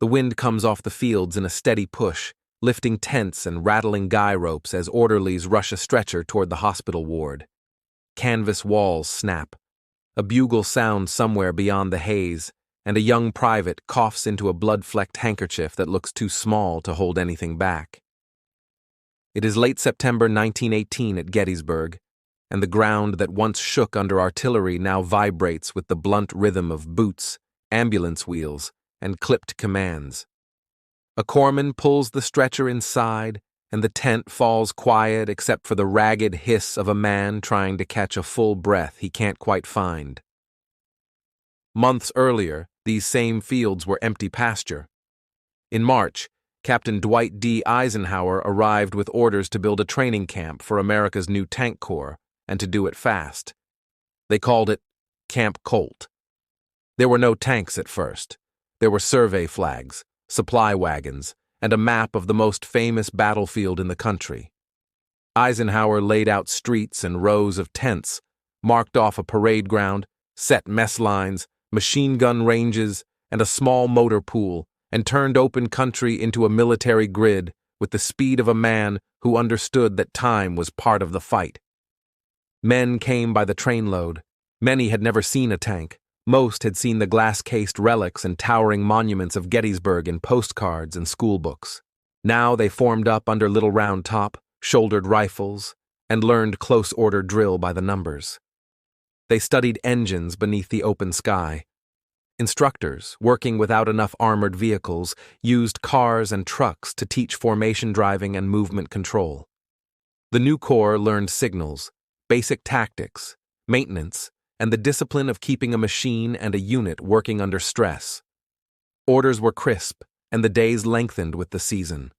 The wind comes off the fields in a steady push, lifting tents and rattling guy ropes as orderlies rush a stretcher toward the hospital ward. Canvas walls snap. A bugle sounds somewhere beyond the haze, and a young private coughs into a blood-flecked handkerchief that looks too small to hold anything back. It is late September 1918 at Gettysburg, and the ground that once shook under artillery now vibrates with the blunt rhythm of boots, ambulance wheels, and clipped commands. A corpsman pulls the stretcher inside, and the tent falls quiet except for the ragged hiss of a man trying to catch a full breath he can't quite find. Months earlier, these same fields were empty pasture. In March, Captain Dwight D. Eisenhower arrived with orders to build a training camp for America's new tank corps, and to do it fast. They called it Camp Colt. There were no tanks at first. There were survey flags, supply wagons, and a map of the most famous battlefield in the country. Eisenhower laid out streets and rows of tents, marked off a parade ground, set mess lines, machine gun ranges, and a small motor pool, and turned open country into a military grid with the speed of a man who understood that time was part of the fight. Men came by the trainload. Many had never seen a tank. Most had seen the glass-cased relics and towering monuments of Gettysburg in postcards and schoolbooks. Now they formed up under Little Round Top, shouldered rifles, and learned close-order drill by the numbers. They studied engines beneath the open sky. Instructors, working without enough armored vehicles, used cars and trucks to teach formation driving and movement control. The new corps learned signals, basic tactics, maintenance, and the discipline of keeping a machine and a unit working under stress. Orders were crisp, and the days lengthened with the season.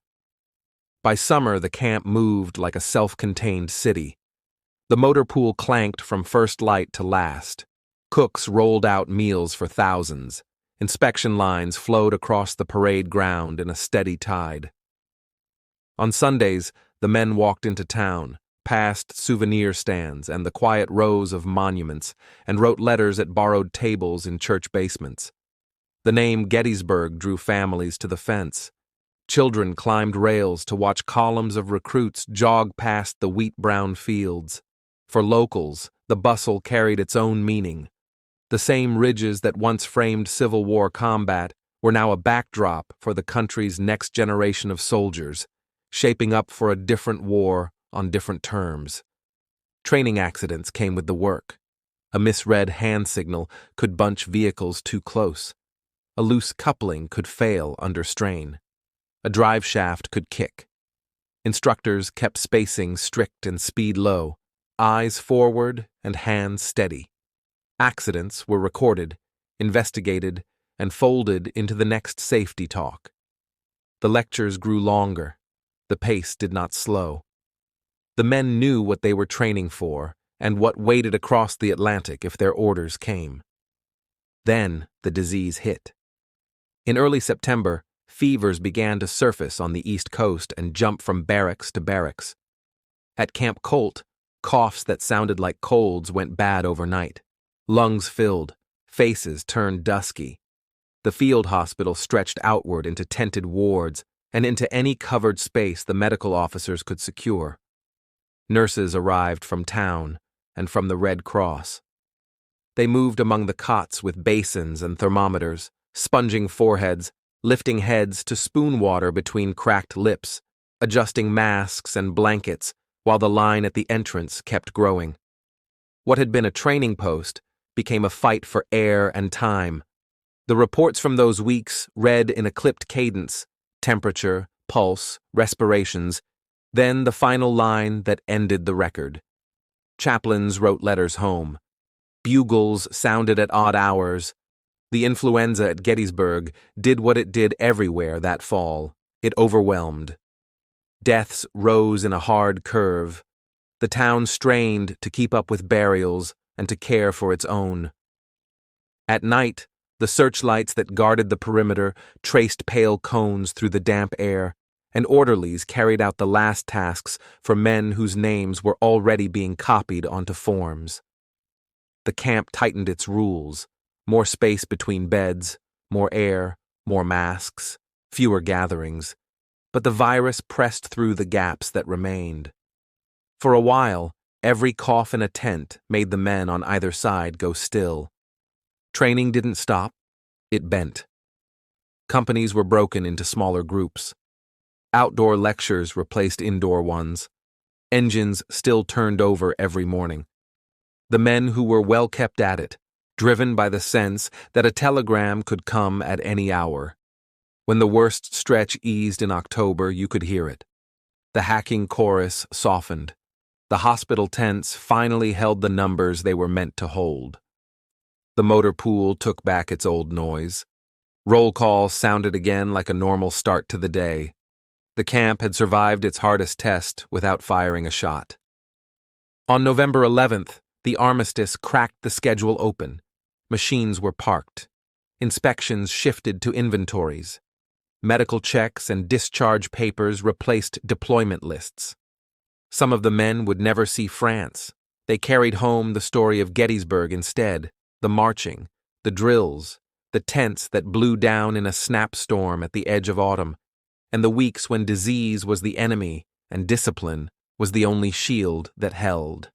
By summer, the camp moved like a self-contained city. The motor pool clanked from first light to last. Cooks rolled out meals for thousands. Inspection lines flowed across the parade ground in a steady tide. On Sundays, the men walked into town, past souvenir stands and the quiet rows of monuments, and wrote letters at borrowed tables in church basements. The name Gettysburg drew families to the fence. Children climbed rails to watch columns of recruits jog past the wheat-brown fields. For locals, the bustle carried its own meaning. The same ridges that once framed Civil War combat were now a backdrop for the country's next generation of soldiers, shaping up for a different war on different terms. Training accidents came with the work. A misread hand signal could bunch vehicles too close. A loose coupling could fail under strain. A drive shaft could kick. Instructors kept spacing strict and speed low, eyes forward and hands steady. Accidents were recorded, investigated, and folded into the next safety talk. The lectures grew longer. The pace did not slow. The men knew what they were training for and what waited across the Atlantic if their orders came. Then the disease hit. In early September, fevers began to surface on the East Coast and jump from barracks to barracks. At Camp Colt, coughs that sounded like colds went bad overnight. Lungs filled, faces turned dusky. The field hospital stretched outward into tented wards and into any covered space the medical officers could secure. Nurses arrived from town and from the Red Cross. They moved among the cots with basins and thermometers, sponging foreheads, lifting heads to spoon water between cracked lips, adjusting masks and blankets while the line at the entrance kept growing. What had been a training post became a fight for air and time. The reports from those weeks read in a clipped cadence, temperature, pulse, respirations, then the final line that ended the record. Chaplains wrote letters home. Bugles sounded at odd hours. The influenza at Gettysburg did what it did everywhere that fall. It overwhelmed. Deaths rose in a hard curve. The town strained to keep up with burials and to care for its own. At night, the searchlights that guarded the perimeter traced pale cones through the damp air, and orderlies carried out the last tasks for men whose names were already being copied onto forms. The camp tightened its rules: more space between beds, more air, more masks, fewer gatherings, but the virus pressed through the gaps that remained. For a while, every cough in a tent made the men on either side go still. Training didn't stop, it bent. Companies were broken into smaller groups. Outdoor lectures replaced indoor ones. Engines still turned over every morning. The men who were well kept at it, driven by the sense that a telegram could come at any hour. When the worst stretch eased in October, you could hear it. The hacking chorus softened. The hospital tents finally held the numbers they were meant to hold. The motor pool took back its old noise. Roll call sounded again like a normal start to the day. The camp had survived its hardest test without firing a shot. On November 11th, the armistice cracked the schedule open. Machines were parked. Inspections shifted to inventories. Medical checks and discharge papers replaced deployment lists. Some of the men would never see France. They carried home the story of Gettysburg instead, the marching, the drills, the tents that blew down in a snapstorm at the edge of autumn, and the weeks when disease was the enemy and discipline was the only shield that held.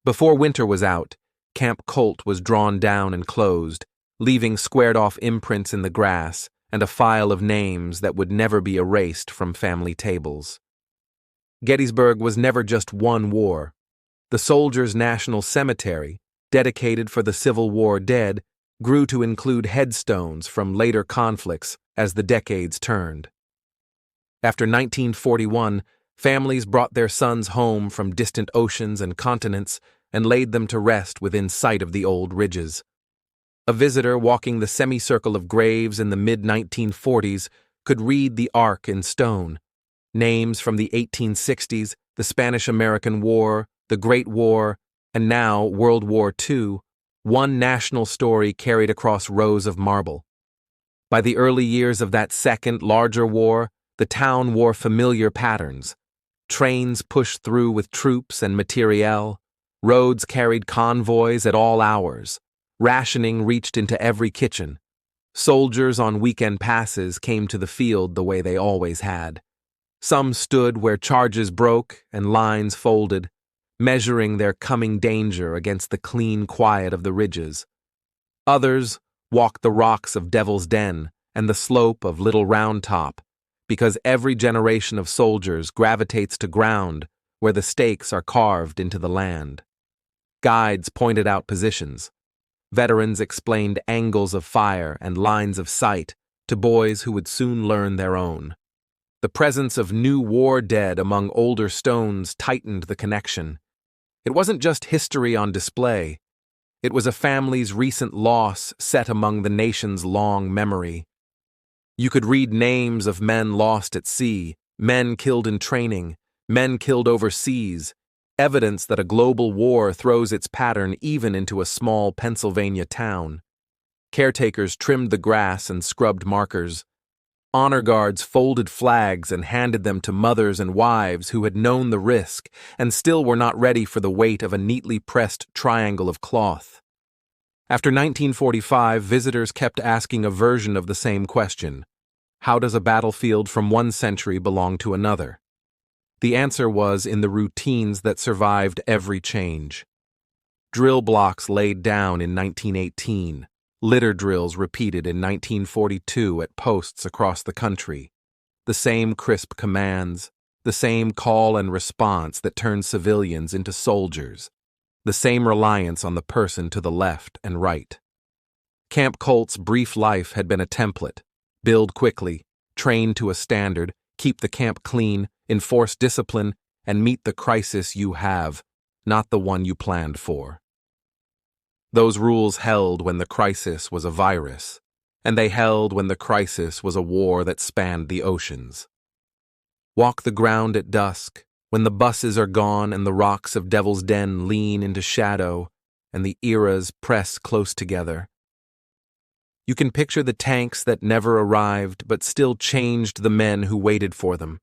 Before winter was out, Camp Colt was drawn down and closed, leaving squared-off imprints in the grass and a file of names that would never be erased from family tables. Gettysburg was never just one war. The Soldiers' National Cemetery, dedicated for the Civil War dead, grew to include headstones from later conflicts as the decades turned. After 1941, families brought their sons home from distant oceans and continents and laid them to rest within sight of the old ridges. A visitor walking the semicircle of graves in the mid-1940s could read the arc in stone. Names from the 1860s, the Spanish-American War, the Great War, and now World War II, one national story carried across rows of marble. By the early years of that second, larger war, the town wore familiar patterns. Trains pushed through with troops and materiel. Roads carried convoys at all hours. Rationing reached into every kitchen. Soldiers on weekend passes came to the field the way they always had. Some stood where charges broke and lines folded, measuring their coming danger against the clean quiet of the ridges. Others walked the rocks of Devil's Den and the slope of Little Round Top, because every generation of soldiers gravitates to ground where the stakes are carved into the land. Guides pointed out positions. Veterans explained angles of fire and lines of sight to boys who would soon learn their own. The presence of new war dead among older stones tightened the connection. It wasn't just history on display. It was a family's recent loss set among the nation's long memory. You could read names of men lost at sea, men killed in training, men killed overseas, evidence that a global war throws its pattern even into a small Pennsylvania town. Caretakers trimmed the grass and scrubbed markers. Honor guards folded flags and handed them to mothers and wives who had known the risk and still were not ready for the weight of a neatly pressed triangle of cloth. After 1945, visitors kept asking a version of the same question. How does a battlefield from one century belong to another? The answer was in the routines that survived every change. Drill blocks laid down in 1918, litter drills repeated in 1942 at posts across the country. The same crisp commands, the same call and response that turned civilians into soldiers, the same reliance on the person to the left and right. Camp Colt's brief life had been a template. Build quickly, train to a standard, keep the camp clean, enforce discipline, and meet the crisis you have, not the one you planned for. Those rules held when the crisis was a virus, and they held when the crisis was a war that spanned the oceans. Walk the ground at dusk, when the buses are gone and the rocks of Devil's Den lean into shadow and the eras press close together. You can picture the tanks that never arrived but still changed the men who waited for them.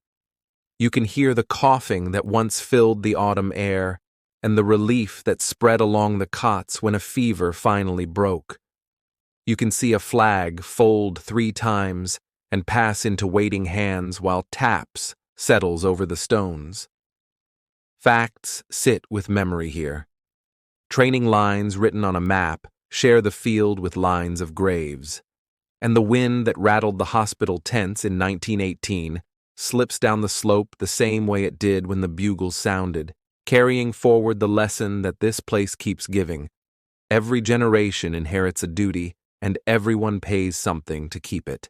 You can hear the coughing that once filled the autumn air and the relief that spread along the cots when a fever finally broke. You can see a flag fold 3 times and pass into waiting hands while taps settles over the stones. Facts sit with memory here. Training lines written on a map share the field with lines of graves. And the wind that rattled the hospital tents in 1918 slips down the slope the same way it did when the bugles sounded, carrying forward the lesson that this place keeps giving. Every generation inherits a duty, and everyone pays something to keep it.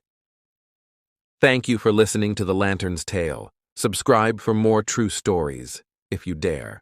Thank you for listening to The Lantern's Tale. Subscribe for more true stories, if you dare.